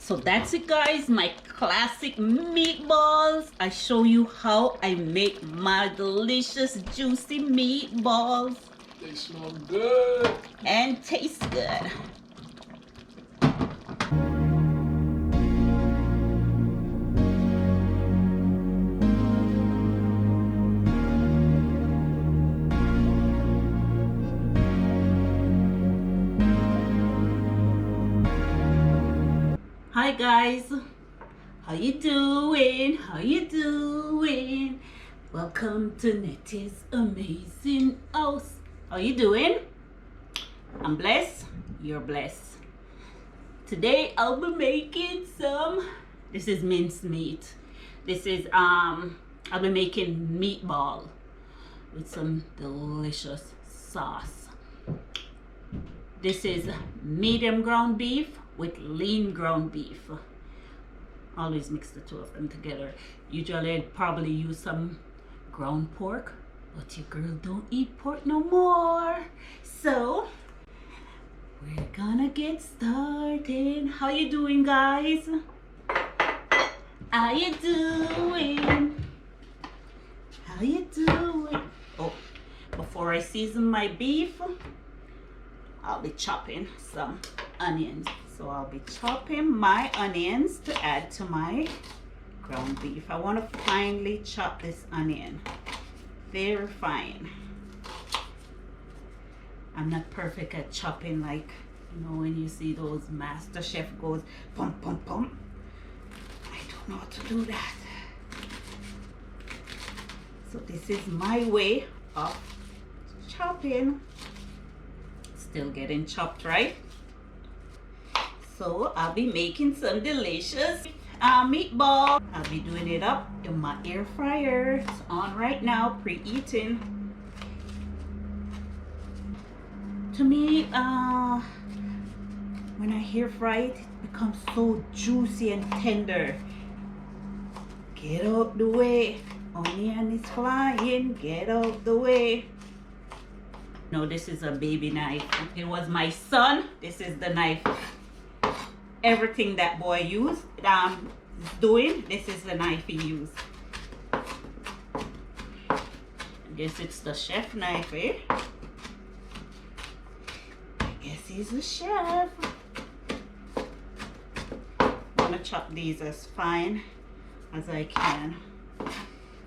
So that's it, guys, my classic meatballs. I show you how I make my delicious juicy meatballs. They smell good and taste good. Hi guys, how you doing? How you doing? Welcome to Netty's amazing house. How you doing? I'm blessed. You're blessed. Today I'll be making some. This is minced meat. This is I'll be making meatball with some delicious sauce. This is medium ground beef with lean ground beef. Always mix the two of them together. Usually I'd probably use some ground pork, but your girl don't eat pork no more. So we're gonna get started. How you doing, guys? How you doing? How you doing? Oh, before I season my beef, I'll be chopping some onions. So I'll be chopping my onions to add to my ground beef. I want to finely chop this onion. Very fine. I'm not perfect at chopping, like, you know, when you see those master chef goes pum pum pum. I don't know how to do that. So this is my way of chopping. Still getting chopped, right? So I'll be making some delicious meatball. I'll be doing it up in my air fryer. It's on right now, preheating. To me, when I air fry it, it becomes so juicy and tender. Get out the way. Onion is flying. Get out the way. No, this is a baby knife. It was my son. This is the knife. Everything that boy used, doing, this is the knife he used. I guess it's the chef knife, eh? I guess he's a chef. I'm gonna chop these as fine as I can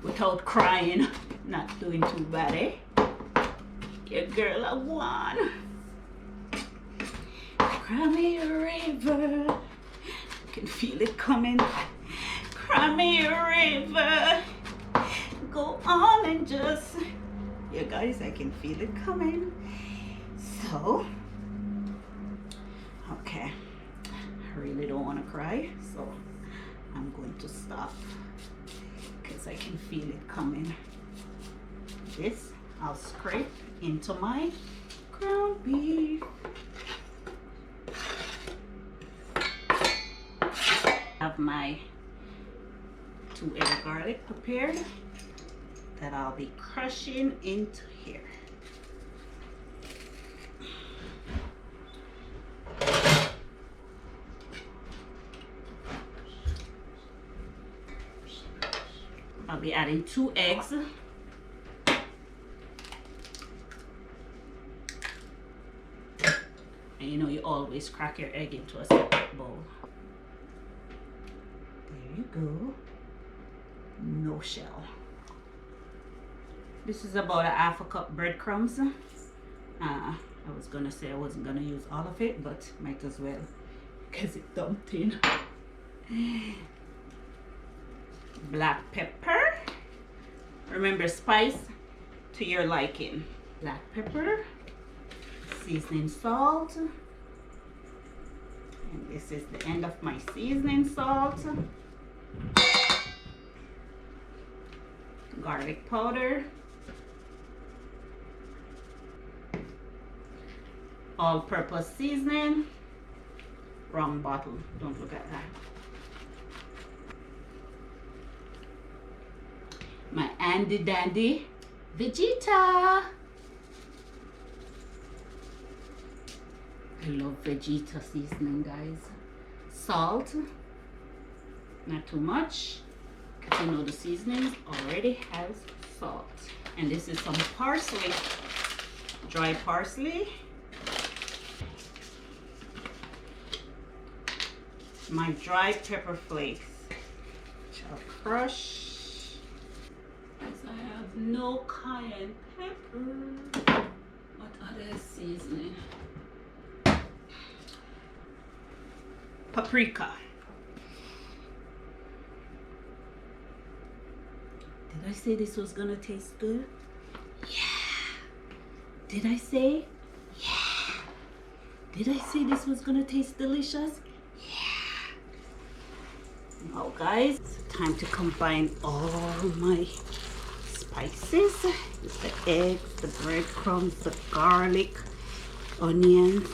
without crying. Not doing too bad, eh? Your girl I won. Cry me a river. I can feel it coming. Cry me a river. Go on and just, you guys, I can feel it coming. So, okay. I really don't want to cry, so I'm going to stop because I can feel it coming. This I'll scrape into my ground beef. Have my 2 egg garlic prepared that I'll be crushing into here. I'll be adding 2 eggs. And you know, you always crack your egg into a separate bowl. There you go. No shell. This is about a half a cup breadcrumbs. I was gonna say I wasn't gonna use all of it, but might as well because it dumped in. Black pepper. Remember, spice to your liking. Black pepper. Seasoning salt. And this is the end of my seasoning salt. Garlic powder. All-purpose seasoning. Wrong bottle. Don't look at that. My Andy Dandy Vegeta. I love Vegeta seasoning, guys. Salt, not too much, because you know the seasoning already has salt. And this is some parsley, dry parsley. My dry pepper flakes, which I'll crush, because I have no cayenne pepper. What other seasoning? Paprika. Did I say this was gonna taste good? Yeah. Did I say? Yeah. Did I say this was gonna taste delicious? Yeah. Now guys, it's time to combine all my spices with the eggs, the breadcrumbs, the garlic, onions.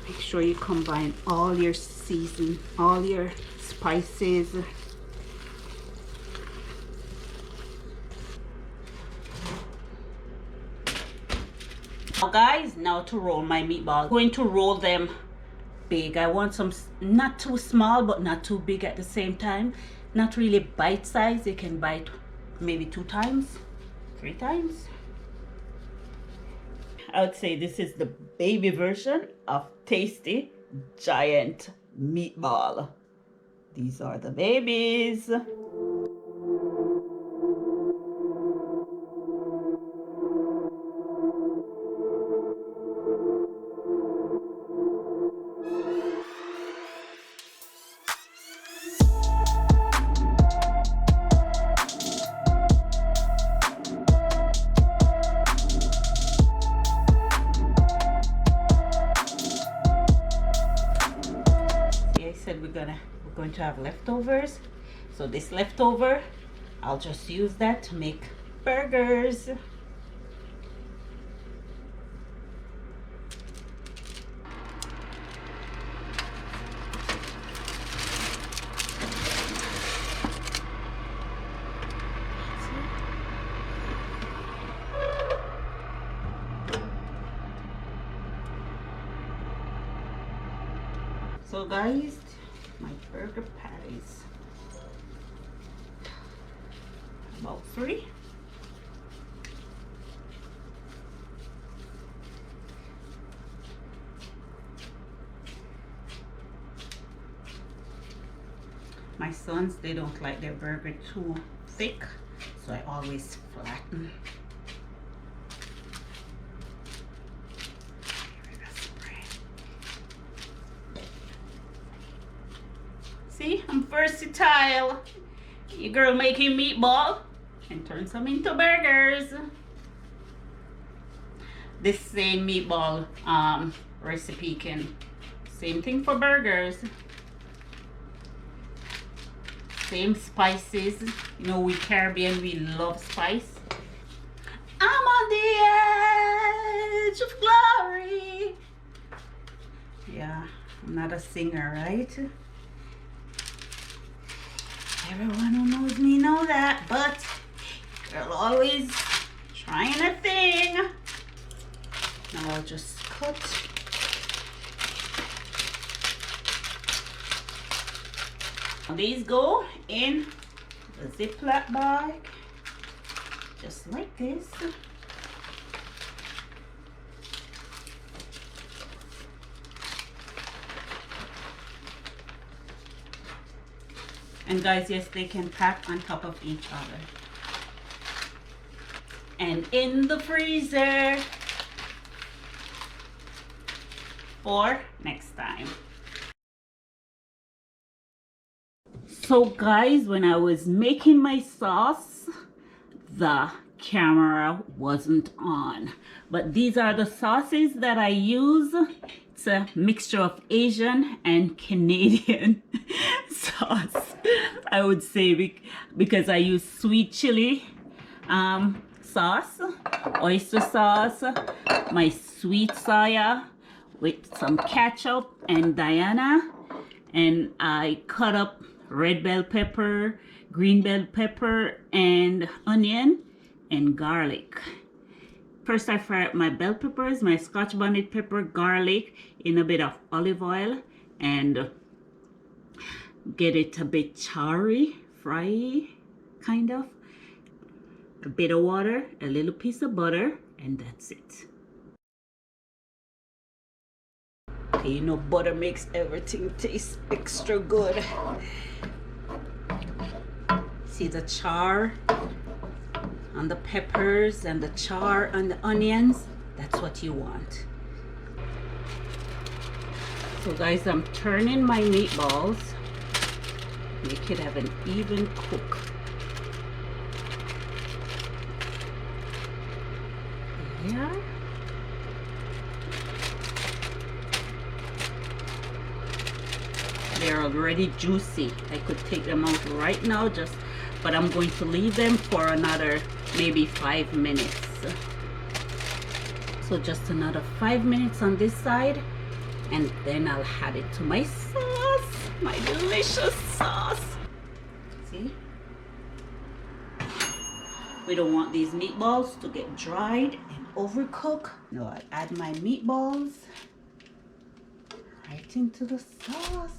Make sure you combine all your season, all your spices. Now guys, now to roll my meatballs. I'm going to roll them big. I want some not too small but not too big at the same time. Not really bite size. You can bite maybe 2 times, 3 times. I would say this is the baby version of tasty giant meatball. These are the babies. Said we're going to have leftovers, so this leftover I'll just use that to make burgers. So guys, my burger patties, about 3. My sons, they don't like their burger too thick, so I always flatten. See, I'm versatile. Your girl making meatball and turn some into burgers. This same meatball recipe can, same thing for burgers. Same spices. You know, we Caribbean, we love spice. I'm on the edge of glory. Yeah, I'm not a singer, right? Everyone who knows me know that, but girl always trying a thing. Now I'll just cut. These go in the Ziploc bag, just like this. And guys, yes, they can pack on top of each other. And in the freezer for next time. So guys, when I was making my sauce, the camera wasn't on. But these are the sauces that I use. It's a mixture of Asian and Canadian sauce, I would say, because I use sweet chili sauce, oyster sauce, my sweet soya with some ketchup and Diana, and I cut up red bell pepper, green bell pepper, and onion and garlic. First, I fry up my bell peppers, my scotch bonnet pepper, garlic in a bit of olive oil, and get it a bit charry, fry, kind of. A bit of water, a little piece of butter, and that's it. Okay, you know butter makes everything taste extra good. See the char on the peppers and the char on the onions? That's what you want. So guys, I'm turning my meatballs. Make it have an even cook. Yeah. They're already juicy. I could take them out right now, but I'm going to leave them for another maybe 5 minutes. So just another 5 minutes on this side, and then I'll add it to my sauce, my delicious sauce. See? We don't want these meatballs to get dried and overcooked. No, I add my meatballs right into the sauce.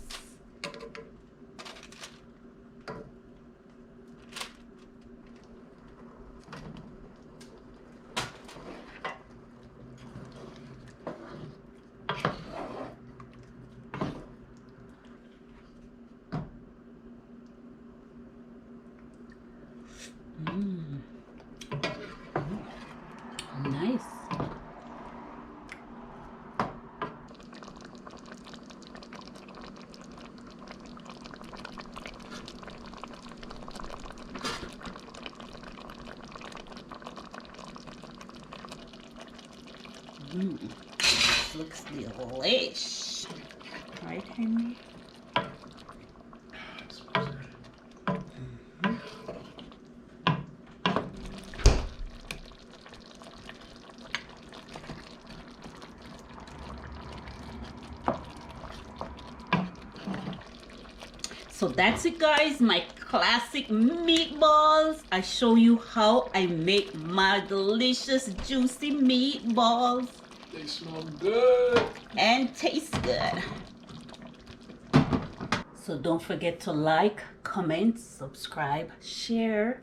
Nice. Looks delish. Right, Henry? So that's it, guys, my classic meatballs. I show you how I make my delicious juicy meatballs. They smell good. And taste good. So don't forget to like, comment, subscribe, share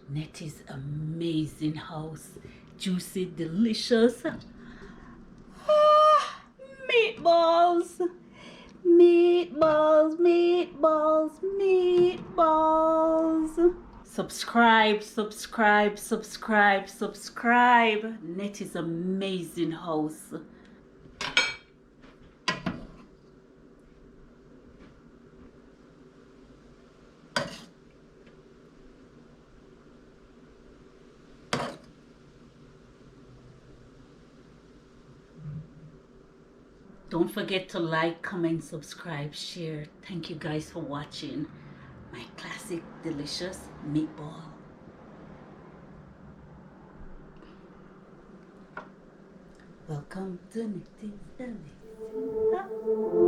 Netty's amazing house. Juicy, delicious meatballs. Meatballs, meatballs, meatballs. Subscribe, subscribe, subscribe, subscribe. Netty's amazing house. Don't forget to like, comment, subscribe, share. Thank you guys for watching my classic delicious meatball. Welcome to Netty's Amazing House.